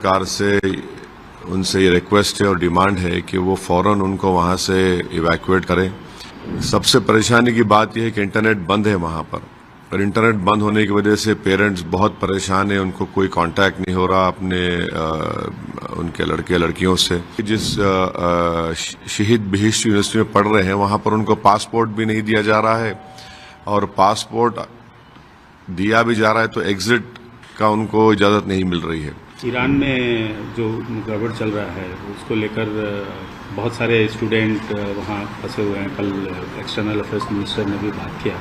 सरकार से उनसे ये रिक्वेस्ट है और डिमांड है कि वो फौरन उनको वहां से इवैक्यूएट करें। सबसे परेशानी की बात यह है कि इंटरनेट बंद है वहां पर, और इंटरनेट बंद होने की वजह से पेरेंट्स बहुत परेशान है, उनको कोई कांटेक्ट नहीं हो रहा अपने उनके लड़के लड़कियों से। जिस शहीद बहिश्त यूनिवर्सिटी में पढ़ रहे हैं वहां पर उनको पासपोर्ट भी नहीं दिया जा रहा है, और पासपोर्ट दिया भी जा रहा है तो एग्जिट का उनको इजाजत नहीं मिल रही है। ईरान में जो गड़बड़ चल रहा है उसको लेकर बहुत सारे स्टूडेंट वहाँ फंसे हुए हैं। कल एक्सटर्नल अफेयर्स मिनिस्टर ने भी बात किया।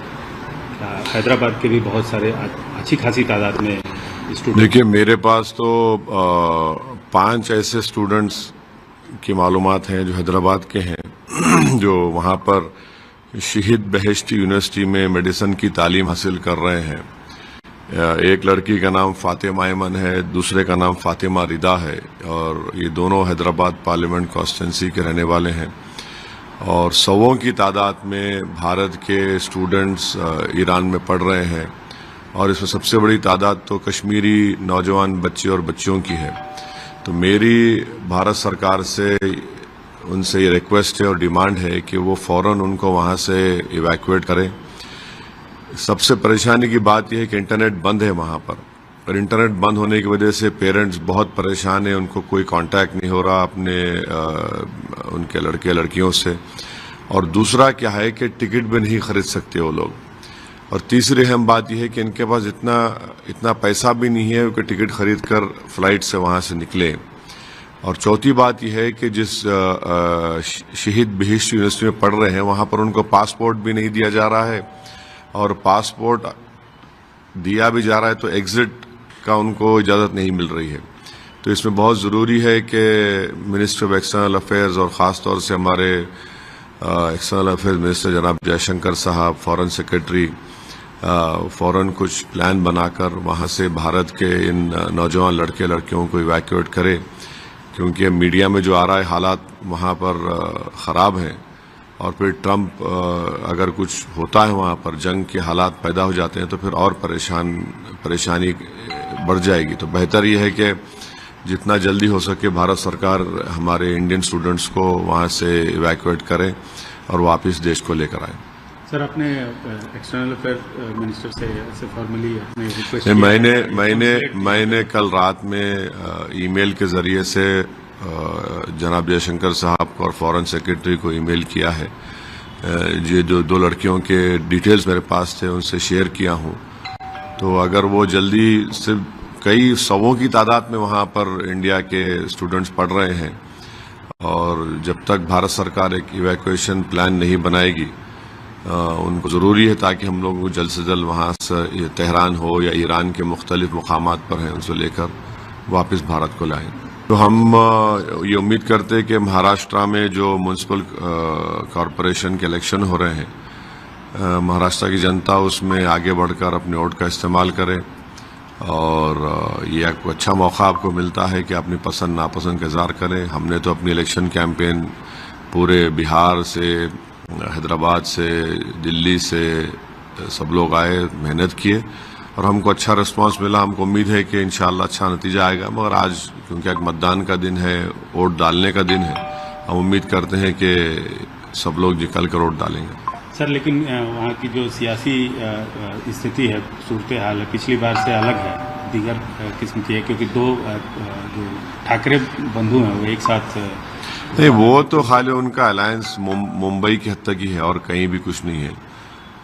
हैदराबाद के भी बहुत सारे अच्छी खासी तादाद में स्टूडेंट। देखिए, मेरे पास तो 5 ऐसे स्टूडेंट्स की मालूमात हैं जो हैदराबाद के हैं जो वहाँ पर शहीद बहिश्त यूनिवर्सिटी में मेडिसिन की तालीम हासिल कर रहे हैं। एक लड़की का नाम फातिमा ऐमन है, दूसरे का नाम फातिमा रिदा है, और ये दोनों हैदराबाद पार्लियामेंट कॉन्स्टिट्यूंसी के रहने वाले हैं। और सौों की तादाद में भारत के स्टूडेंट्स ईरान में पढ़ रहे हैं, और इसमें सबसे बड़ी तादाद तो कश्मीरी नौजवान बच्चे और बच्चियों की है। तो मेरी भारत सरकार से उनसे ये रिक्वेस्ट है और डिमांड है कि वो फौरन उनको वहां से इवैक्यूएट करें। सबसे परेशानी की बात यह है कि इंटरनेट बंद है वहां पर, और इंटरनेट बंद होने की वजह से पेरेंट्स बहुत परेशान है, उनको कोई कांटेक्ट नहीं हो रहा अपने उनके लड़के लड़कियों से। और दूसरा क्या है कि टिकट भी नहीं खरीद सकते वो लोग। और तीसरी अहम बात यह है कि इनके पास इतना पैसा भी नहीं है कि टिकट खरीद कर फ्लाइट से वहां से निकले। और चौथी बात यह है कि जिस शहीद बहिश्त यूनिवर्सिटी में पढ़ रहे हैं वहां पर उनको पासपोर्ट भी नहीं दिया जा रहा है, और पासपोर्ट दिया भी जा रहा है तो एग्जिट का उनको इजाजत नहीं मिल रही है। तो इसमें बहुत ज़रूरी है कि मिनिस्टर ऑफ एक्सटर्नल अफेयर्स और ख़ास तौर से हमारे एक्सटर्नल अफेयर्स मिनिस्टर जनाब जयशंकर साहब, फॉरेन सेक्रेटरी फौरन कुछ प्लान बनाकर वहाँ से भारत के इन नौजवान लड़के लड़कियों को इवैक्यूएट करे, क्योंकि मीडिया में जो आ रहा है हालात वहाँ पर ख़राब हैं। और फिर ट्रंप अगर कुछ होता है वहाँ पर, जंग के हालात पैदा हो जाते हैं तो फिर और परेशानी बढ़ जाएगी। तो बेहतर यह है कि जितना जल्दी हो सके भारत सरकार हमारे इंडियन स्टूडेंट्स को वहाँ से इवैक्यूएट करे और वापस देश को लेकर आए। सर, आपने एक्सटर्नल अफेयर मिनिस्टर से ऐसे फॉर्मली अपने रिक्वेस्ट किया? मैंने कल रात में ईमेल के जरिए से जनाब जयशंकर साहब को और फॉरेन सेक्रेटरी को ईमेल किया है। ये जो 2 लड़कियों के डिटेल्स मेरे पास थे उनसे शेयर किया हूं। तो अगर वो जल्दी, सिर्फ कई सौों की तादाद में वहां पर इंडिया के स्टूडेंट्स पढ़ रहे हैं, और जब तक भारत सरकार एक इवैक्यूएशन प्लान नहीं बनाएगी उनको ज़रूरी है ताकि हम लोग जल्द से जल्द वहाँ से तेहरान हो या ईरान के मुख्तलिफ मुकामात पर हैं उनसे लेकर वापस भारत को लाएं। तो हम ये उम्मीद करते हैं कि महाराष्ट्र में जो म्यूनसिपल कॉरपोरेशन के इलेक्शन हो रहे हैं, महाराष्ट्र की जनता उसमें आगे बढ़कर अपने वोट का इस्तेमाल करे, और ये एक अच्छा मौका आपको मिलता है कि अपनी पसंद नापसंद का इज़हार करें। हमने तो अपनी इलेक्शन कैंपेन पूरे बिहार से, हैदराबाद से, दिल्ली से सब लोग आए, मेहनत किए, और हमको अच्छा रिस्पांस मिला। हमको उम्मीद है कि इंशाअल्लाह अच्छा नतीजा आएगा। मगर आज क्योंकि एक मतदान का दिन है, वोट डालने का दिन है, हम उम्मीद करते हैं कि सब लोग निकल कर वोट डालेंगे। सर, लेकिन वहाँ की जो सियासी स्थिति है, सूरत हाल है, पिछली बार से अलग है, दीगर किस्म की है, क्योंकि 2 जो ठाकरे बंधु हैं वो एक साथ नहीं, वो तो खाली उनका अलायंस मुंबई की हद तक ही है और कहीं भी कुछ नहीं है।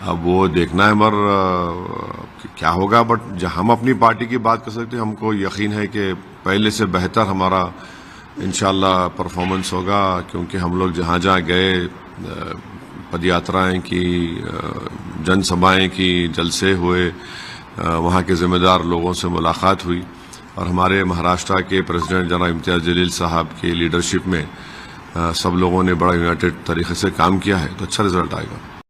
अब वो देखना है मगर क्या होगा। बट जहाँ हम अपनी पार्टी की बात कर सकते हैं, हमको यकीन है कि पहले से बेहतर हमारा इंशाल्लाह परफॉर्मेंस होगा, क्योंकि हम लोग जहाँ जहाँ गए, पदयात्राएं की, जनसभाएं की, जलसे हुए, वहाँ के जिम्मेदार लोगों से मुलाकात हुई, और हमारे महाराष्ट्र के प्रेसिडेंट जनाब इम्तियाज जलील साहब की लीडरशिप में सब लोगों ने बड़ा यूनाइटेड तरीके से काम किया है, तो अच्छा रिजल्ट आएगा।